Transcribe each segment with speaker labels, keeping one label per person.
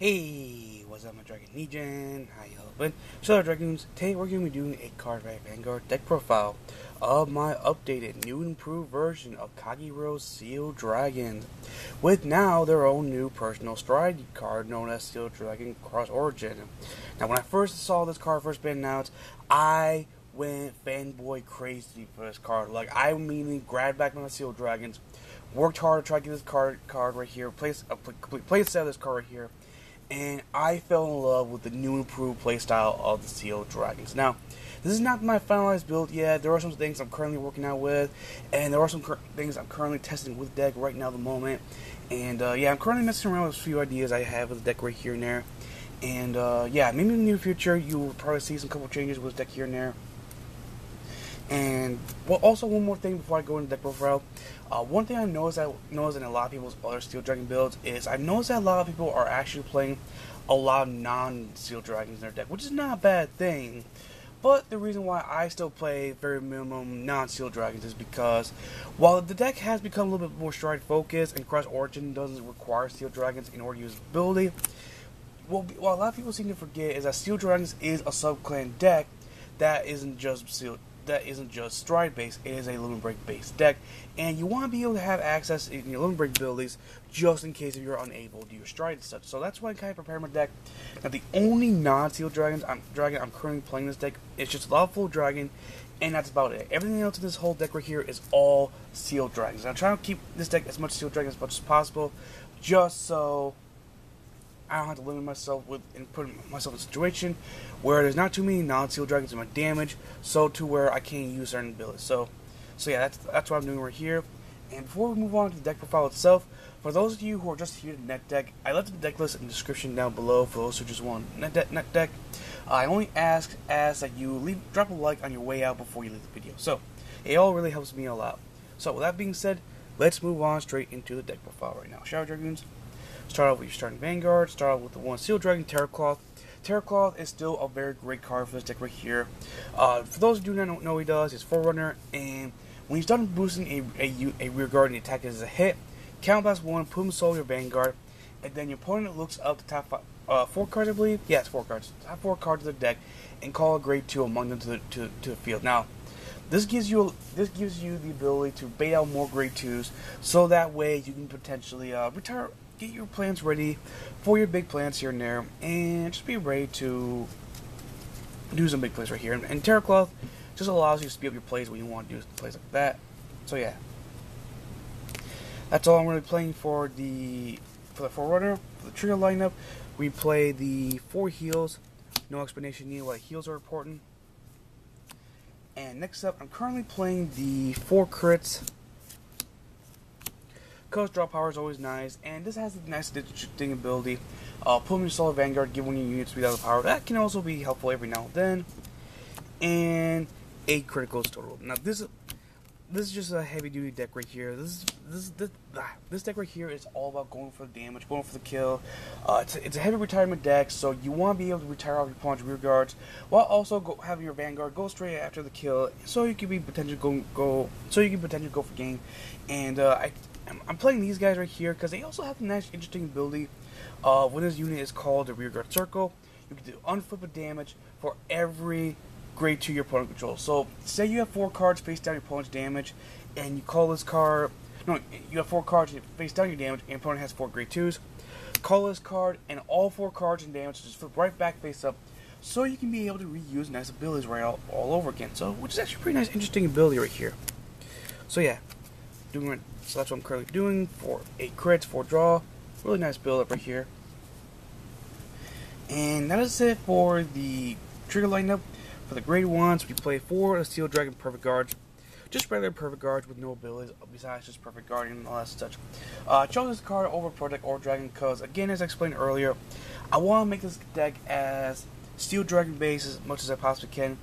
Speaker 1: Hey, what's up, my Dragon-Crossorigin? How y'all been? So, Dragons, today we're going to be doing a CardFight Vanguard deck profile of my updated, new and improved version of Kagero's Sealed Dragons, with now their own new personal stride card known as Sealed Dragon-Crossorigin. Now, when I first saw this card first been announced, I went fanboy crazy for this card. Like, I immediately grabbed back my Sealed Dragons, worked hard to try to get this card right here, place a complete play set of this card right here, and I fell in love with the new improved playstyle of the Sealed Dragons. Now, this is not my finalized build yet. There are some things I'm currently working out with, and there are some things I'm currently testing with the deck right now at the moment. And yeah, I'm currently messing around with a few ideas I have with the deck right here and there. And yeah, maybe in the near future you will probably see some couple changes with the deck here and there. And well, also one more thing before I go into deck profile. One thing I noticed in a lot of people's other Steel Dragon builds is I've noticed that a lot of people are actually playing a lot of non-Steel Dragons in their deck, which is not a bad thing. But the reason why I still play very minimum non-Steel Dragons is because while the deck has become a little bit more stride focused and Crossorigin doesn't require Steel Dragons in order to use ability, what a lot of people seem to forget is that Steel Dragons is a sub-clan deck that isn't just stride based. It is a limit break based deck, and you want to be able to have access in your limit break abilities just in case if you're unable to do your stride and such. So that's why I kind of prepare my deck. Now the only non-Steel Dragon I'm currently playing this deck is just Lawful Dragon, and that's about it. Everything else in this whole deck right here is all Steel Dragons. I'm trying to keep this deck as much Steel Dragon as much as possible, just so I don't have to limit myself and put myself in a situation where there's not too many non-Steel Dragons in my damage, so to where I can't use certain abilities. So yeah, that's what I'm doing right here. And before we move on to the deck profile itself, for those of you who are just here to net deck, I left the deck list in the description down below for those who just want net deck. I only ask that you drop a like on your way out before you leave the video. So it all really helps me a lot. So with that being said, let's move on straight into the deck profile right now. Shower Dragoons. Start off with your starting Vanguard. Start off with the one Sealed Dragon, Terrycloth. Terrycloth is still a very great card for this deck right here. For those who do not know what he does, he's Forerunner, and when he's done boosting a rear guard and attack as a hit, Counterblast 1, put him solo your Vanguard, and then your opponent looks up the top 4 cards, I believe. Yeah, it's 4 cards. Top 4 cards of the deck, and call a grade 2 among them to the field. Now, this gives you the ability to bait out more grade 2s, so that way you can potentially get your plans ready for your big plans here and there, and just be ready to do some big plays right here. And Terrycloth just allows you to speed up your plays when you want to do plays like that. So yeah, that's all I'm really playing for the Forerunner. For the trigger lineup, we play the 4 heals. No explanation needed why heals are important. And next up, I'm currently playing the 4 crits. Because draw power is always nice, and this has a nice interesting ability. Put them in your solid Vanguard, give one of your units speed out of the power. That can also be helpful every now and then. And 8 criticals total. Now this is just a heavy duty deck right here. This deck right here is all about going for the damage, going for the kill. It's a heavy retirement deck, so you want to be able to retire off your opponent's rear guards while also having your Vanguard go straight after the kill, so you can be potentially go for game. And I'm playing these guys right here because they also have a nice, interesting ability. When this unit is called the Rear Guard Circle, you can do unflip of damage for every grade 2 your opponent controls. So, say you have 4 cards face down your opponent's damage, and you call this card. No, you have 4 cards face down your damage, and your opponent has 4 grade 2s. Call this card, and all 4 cards in damage just flip right back face up, so you can be able to reuse nice abilities right all over again. So, which is actually a pretty nice, interesting ability right here. So yeah, so that's what I'm currently doing for 8 crits, 4 draw. Really nice build up right here. And that is it for the trigger lineup. For the grade 1s, we play 4 Steel Dragon Perfect Guards. Just regular Perfect Guards with no abilities besides just Perfect Guardian and all that such. Chose this card over Protect or Dragon because, again, as I explained earlier, I want to make this deck as Steel Dragon based as much as I possibly can,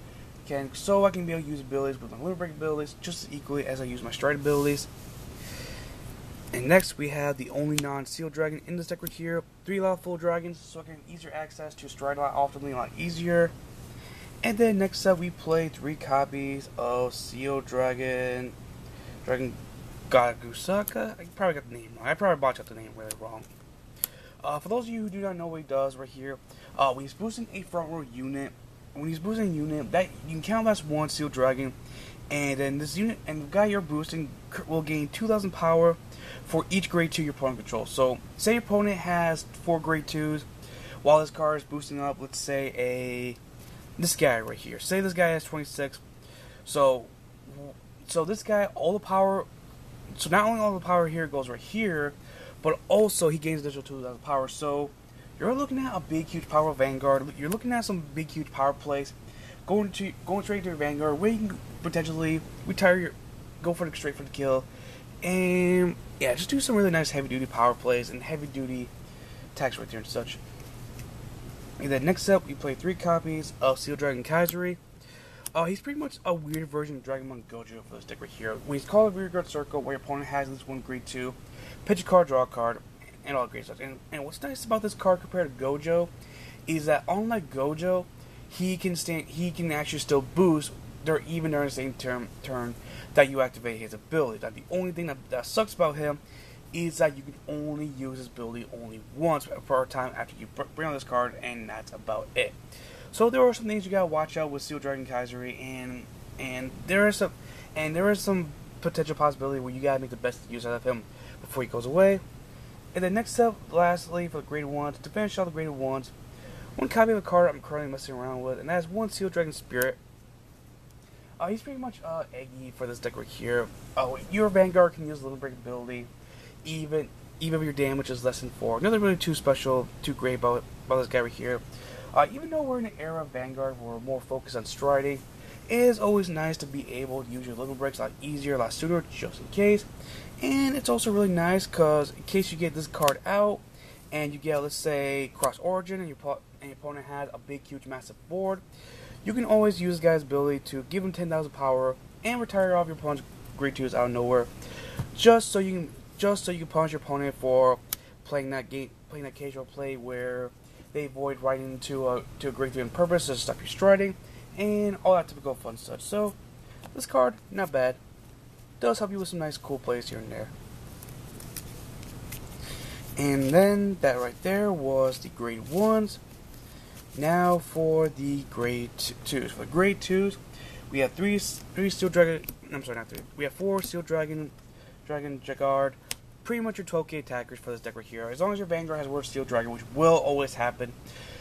Speaker 1: so I can be able to use abilities with my Limit Break abilities just as equally as I use my Stride abilities. And next we have the only non-Steel Dragon in this deck right here, 3 Lawful Dragons, so I can have easier access to Stride a lot easier. And then next up we play 3 copies of Sealed Dragon Gusaka. I probably got the name wrong. I probably botched out the name really wrong. For those of you who do not know what he does right here, when he's boosting a front row unit, that you can count as one Steel Dragon, and then this unit and the guy you're boosting will gain 2,000 power for each grade 2 your opponent controls. So, say your opponent has 4 grade 2s, while this card is boosting up, let's say this guy right here. Say this guy has 26. So this guy, all the power. So not only all the power here goes right here, but also he gains additional 2,000 power. So you're looking at a big, huge power Vanguard. You're looking at some big, huge power plays. Going straight to your Vanguard, where you can potentially go straight for the kill, and yeah, just do some really nice heavy duty power plays and heavy duty attacks right there and such. And then next up, we play 3 copies of Steel Dragon Kaiser. He's pretty much a weird version of Dragon Gojo for this deck right here. When he's called a Rearguard Circle, where your opponent has at least 1 grade 2, pitch a card, draw a card, and all great stuff. And what's nice about this card compared to Gojo is that unlike Gojo, he can actually still boost even during the same turn that you activate his ability. Now, the only thing that sucks about him is that you can only use his ability only once per time after you bring on this card, and that's about it. So there are some things you gotta watch out with Steel Dragon Kaiser, and there is some potential possibility where you gotta make the best use out of him before he goes away. And then next up, lastly, for the grade 1s, to finish off the grade 1s, 1 copy of a card I'm currently messing around with, and that's 1 Steel Dragon Spirit. He's pretty much eggy for this deck right here. Your Vanguard can use Limit Break ability, even if your damage is less than 4. Nothing really too great about this guy right here. Even though we're in an era of Vanguard where we're more focused on striding, it is always nice to be able to use your limit breaks a lot easier, a lot sooner, just in case. And it's also really nice because in case you get this card out and you get, let's say, Crossorigin, and your opponent has a big, huge, massive board, you can always use this guy's ability to give him 10,000 power and retire off your opponent's grade 2s out of nowhere, just so you can punish your opponent for playing that casual play where they avoid riding to a grade 3 on purpose to stop you striding, and all that typical fun stuff. So, this card, not bad. Does help you with some nice cool plays here and there. And then, that right there was the grade 1s. Now for the grade 2s. For the grade 2s, we have 3 Steel Dragon, I'm sorry, not 3. We have 4 Steel Dragon Jacquard. Pretty much your 12k attackers for this deck right here. As long as your Vanguard has word Steel Dragon, which will always happen,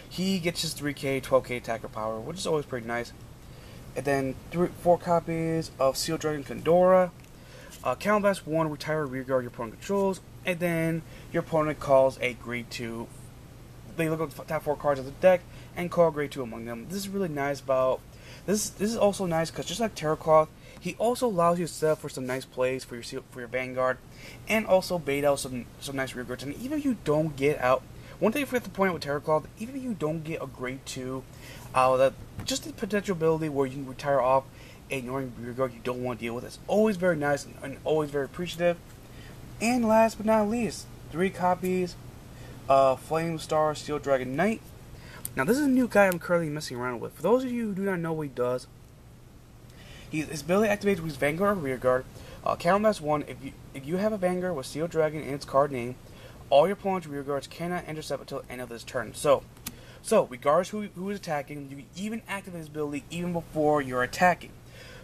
Speaker 1: he gets his 3k, 12k attacker power, which is always pretty nice. And then 4 copies of Steel Dragon Condora. Counterblast 1, retire rearguard your opponent controls, and then your opponent calls a grade 2. They look at the top 4 cards of the deck and call grade 2 among them. This is really nice about this is also nice because just like Terrycloth, he also allows you to set up for some nice plays for your Vanguard, and also bait out some nice rearguards. And even if you don't get out, one thing I forgot to point out with Terrycloth, even if you don't get a grade 2 out of that, just the potential ability where you can retire off a annoying rearguard you don't want to deal with, it's always very nice and always very appreciative. And last but not least, 3 copies of Flame Star Steel Dragon Knight. Now this is a new guy I'm currently messing around with. For those of you who do not know what he does, his ability activates with his Vanguard or Rearguard. Counterblast 1, if you have a Vanguard with Steel Dragon in its card name, all your opponent's Rearguards cannot intercept until the end of this turn. So regardless who is attacking, you can even activate his ability even before you're attacking.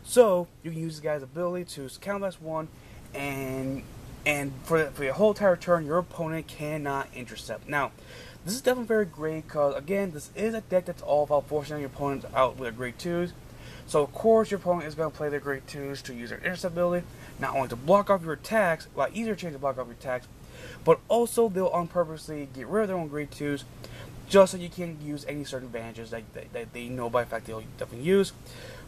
Speaker 1: So you can use this guy's ability to Counterblast 1, and for your whole entire turn, your opponent cannot intercept. Now, this is definitely very great because, again, this is a deck that's all about forcing your opponents out with their grade 2s. So, of course, your opponent is going to play their grade 2s to use their intercept ability, not only to block off your attacks, a lot easier change to block off your attacks, but also they'll unpurposely get rid of their own grade 2s just so you can't use any certain advantages that they know by fact they'll definitely use.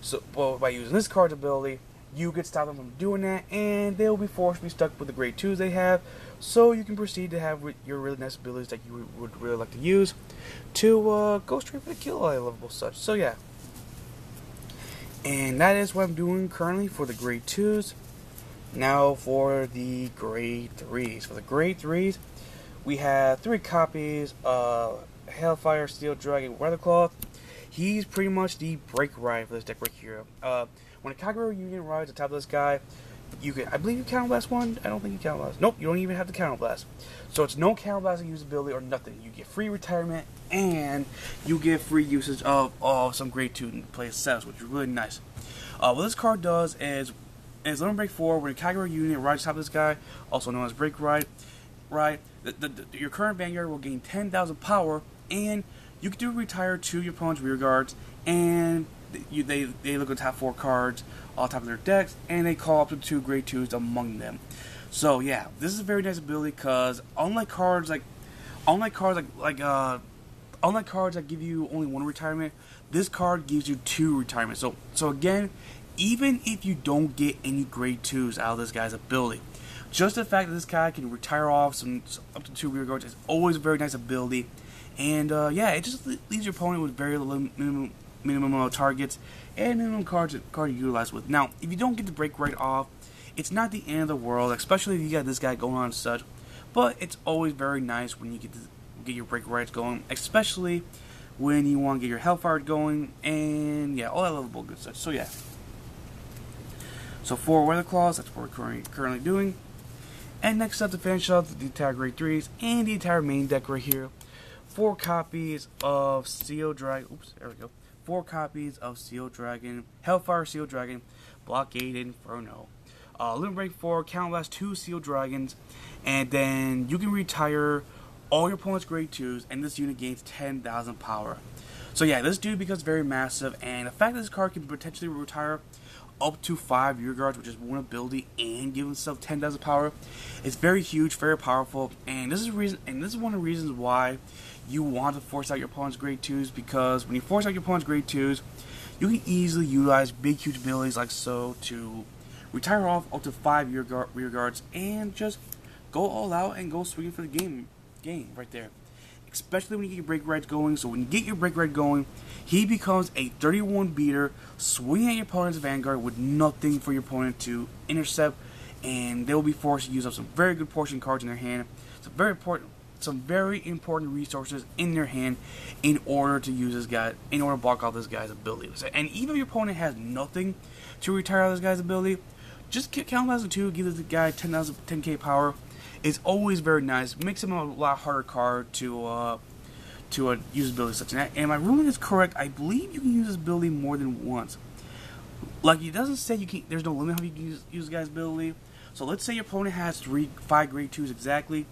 Speaker 1: So, well, by using this card's ability, you could stop them from doing that, and they'll be forced to be stuck with the grade 2s they have, so you can proceed to have your really nice abilities that you would really like to use to go straight for the kill level such. So yeah. And that is what I'm doing currently for the grade 2s. Now for the grade 3s. For the grade 3s, we have 3 copies of Hellfire Steel Dragon Weathercloth. He's pretty much the break ride for this deck right here. When a Kagero Union rides on top of this guy, you can, I believe you counterblast one. I don't think you counterblast. Nope, you don't even have the counterblast. So it's no counterblasting usability or nothing. You get free retirement and you get free usage of some grade 2 play setups, which is really nice. What this card does is Limit Break 4, when a Kagero unit rides top of this guy, also known as Break Ride, your current Vanguard will gain 10,000 power, and you can do retire to your opponent's rear guards, and they look at the top 4 cards on top of their decks, and they call up to 2 grade 2s among them. So yeah, this is a very nice ability because unlike cards that give you only 1 retirement, this card gives you 2 retirements. So again, even if you don't get any grade 2s out of this guy's ability, just the fact that this guy can retire off up to 2 rear guards is always a very nice ability. And yeah, it just leaves your opponent with very little minimum targets and minimum cards to utilize with. Now, if you don't get the break right off, it's not the end of the world, especially if you got this guy going on and such. But it's always very nice when you get your break rights going, especially when you want to get your Hellfire going, and yeah, all that little good stuff. So yeah. So 4 Weathercloths, that's what we're currently doing. And next up, to finish up the entire grade 3s and the entire main deck right here, 4 copies of Seal Dragon. Oops, there we go. 4 copies of Seal Dragon, Hellfire Seal Dragon, Blockade Inferno. Limit Break 4, counterblast 2 Seal Dragons, and then you can retire all your opponent's grade 2s, and this unit gains 10,000 power. So yeah, this dude becomes very massive, and the fact that this card can potentially retire up to 5 rear guards, which is 1 ability, and give himself 10,000 power, is very huge, very powerful, and this is one of the reasons why you want to force out your opponent's grade 2s, because when you force out your opponent's grade 2s, you can easily utilize big, huge abilities like so to retire off up to 5 rear guards and just go all out and go swinging for the game right there. Especially when you get your break rides going. So when you get your break ride going, he becomes a 31 beater, swinging at your opponent's Vanguard with nothing for your opponent to intercept, and they will be forced to use up some very good portion cards in their hand. Some very important resources in their hand in order to use this guy, in order to block out this guy's abilities. And even if your opponent has nothing to retire out this guy's ability, just counterblast 2, give this guy 10k power. It's always very nice. Makes him a lot harder card to use ability such as that. And my ruling is correct. I believe you can use this ability more than once. Like, it doesn't say you can. There's no limit how you can use this guy's ability. So let's say your opponent has 5 grade 2s exactly.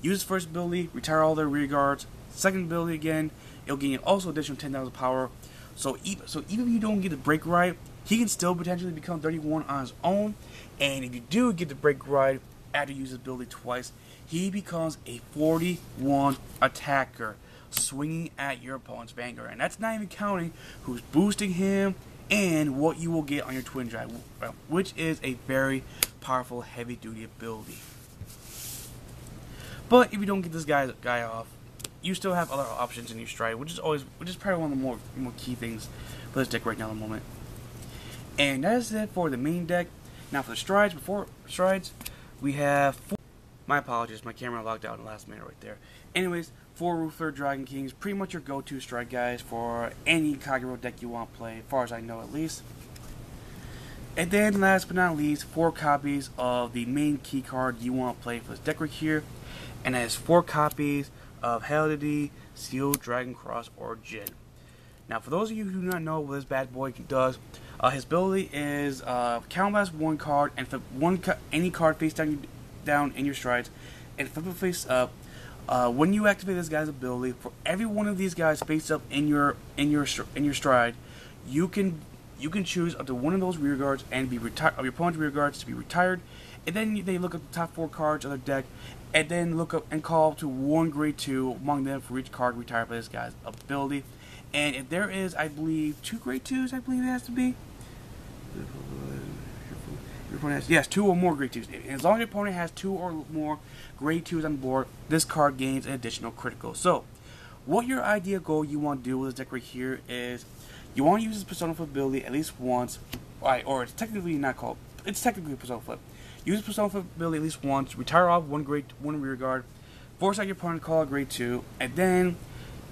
Speaker 1: Use first ability, retire all their rear guards. Second ability again, it'll gain also additional 10,000 power. So even if you don't get the break right, he can still potentially become 31 on his own. And if you do get the break right after you use his ability twice, he becomes a 41 attacker, swinging at your opponent's Vanguard. And that's not even counting who's boosting him and what you will get on your Twin Drive, which is a very powerful heavy-duty ability. But if you don't get this guy off, you still have other options in your stride, which is probably one of the more key things for this deck right now in the moment. And that is it for the main deck. Now for the strides, we have 4. My apologies, my camera logged out in the last minute right there. Anyways, 4 Roofler Dragon Kings, pretty much your go-to stride guys for any Kagero deck you want to play, as far as I know at least. And then last but not least, 4 copies of the main key card you want to play for this deck right here. And that is 4 copies of Helldeity Seal Dragon-Crossorigin. Now, for those of you who do not know what this bad boy does, his ability is counterblast 1 card, and flip any card face down in your strides, and flip it face up. When you activate this guy's ability, for every one of these guys face up in your stride, you can choose up to 1 of those rear guards and your opponent's rear guards to be retired, and then they look at the top 4 cards of their deck, and then look up and call to 1 grade 2 among them for each card retired by this guy's ability. And if there is, I believe, 2 grade 2s, I believe it has to be. Your opponent has, yes, 2 or more grade 2s. And as long as your opponent has 2 or more grade 2s on the board, this card gains an additional critical. So, what your ideal goal you want to do with this deck right here is, you want to use this Persona Flip ability at least once, or it's technically not called, it's technically a Persona Flip. Use Persona Flip ability at least once, retire off 1 rear guard, force out your opponent to call a grade 2, and then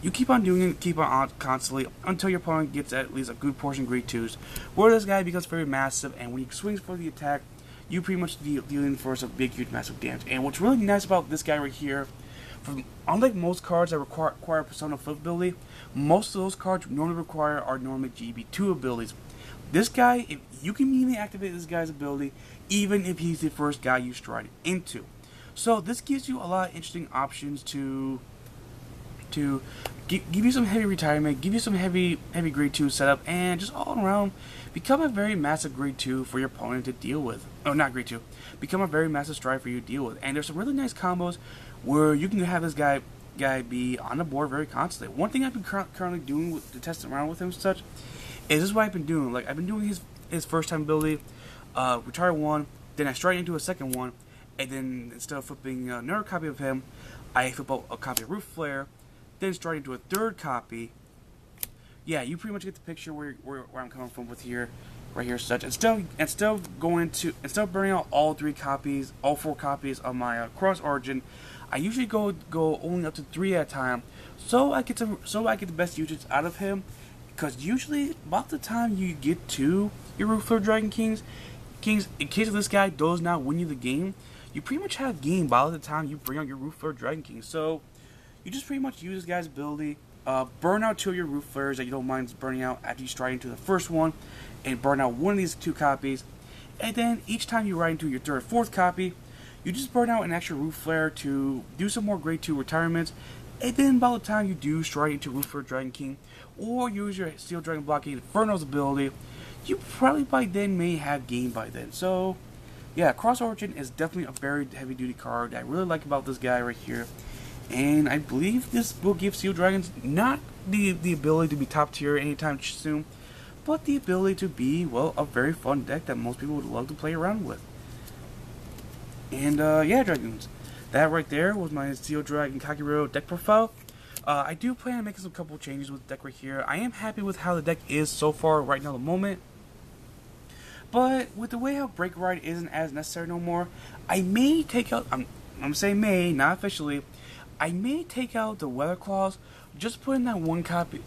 Speaker 1: you keep on doing it, keep on constantly, until your opponent gets at least a good portion of grade 2s, where this guy becomes very massive, and when he swings for the attack, you pretty much dealing for some big, huge, massive damage. And what's really nice about this guy right here, unlike most cards that require Persona Flip ability, most of those cards normally require are normally GB2 abilities. This guy, if you can immediately activate this guy's ability, even if he's the first guy you stride into. So this gives you a lot of interesting options to give you some heavy retirement, give you some heavy grade 2 setup, and just all around become a very massive grade 2 for your opponent to deal with. Oh, not grade 2. Become a very massive stride for you to deal with. And there's some really nice combos where you can have this guy be on the board very constantly. One thing I've been currently doing to test around with him and such is this is what I've been doing. Like, I've been doing his first time ability, retire one, then I stride into a second one, and then instead of flipping another copy of him, I flip out a copy of Roof Flare, then stride into a third copy. Yeah, you pretty much get the picture where I'm coming from with here, right here, such. Instead of burning out all 4 copies of my Crossorigin, I usually go only up to 3 at a time, so I get the best usage out of him. Because usually, about the time you get to your Roof Flare Dragon Kings, in case of this guy does not win you the game, you pretty much have game by the time you bring out your Roof Flare Dragon King. So you just pretty much use this guy's ability, burn out 2 of your Roof Flares that you don't mind burning out after you stride into the first one, and burn out one of these 2 copies. And then each time you ride into your 3rd or 4th copy, you just burn out an extra Roof Flare to do some more grade 2 retirements. And then by the time you do stride into Roof Flare Dragon King, or use your Steel Dragon Blockade Inferno's ability, you probably by then may have game by then. So yeah, Crossorigin is definitely a very heavy duty card that I really like about this guy right here. And I believe this will give Steel Dragons not the ability to be top tier anytime soon, but the ability to be, well, a very fun deck that most people would love to play around with. And yeah, Dragoons, that right there was my Steel Dragon Kagero deck profile. I do plan on making some couple changes with the deck right here. I am happy with how the deck is so far right now at the moment. But with the way how Break Ride isn't as necessary no more, I may take out, I'm saying may, not officially, I may take out the Weathercloth, just put in that 1 copy,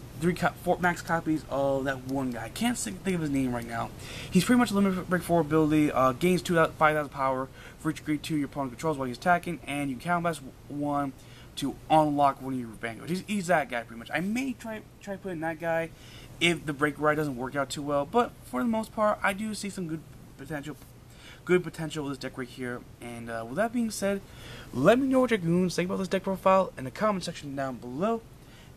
Speaker 1: 4 max copies of that one guy. I can't think of his name right now. He's pretty much limited Break 4 ability, gains 5,000 power for each grade 2 your opponent controls while he's attacking, and you counterblast 1 to unlock one of your Vanguards. He's that guy pretty much. I may try putting that guy if the Break Ride doesn't work out too well, but for the most part, I do see some good potential with this deck right here. And with that being said, let me know what your goons think about this deck profile in the comment section down below,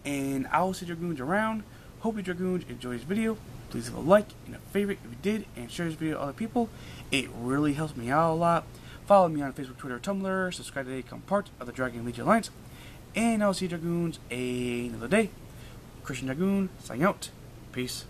Speaker 1: and I will see your goons around. Hope your goons enjoyed this video. Please leave a like and a favorite if you did, and share this video to other people. It really helps me out a lot. Follow me on Facebook, Twitter, Tumblr. Subscribe today to become part of the Dragon Legion Alliance. And I'll see you Dragoons another day. Christian Dragoon, signing out. Peace.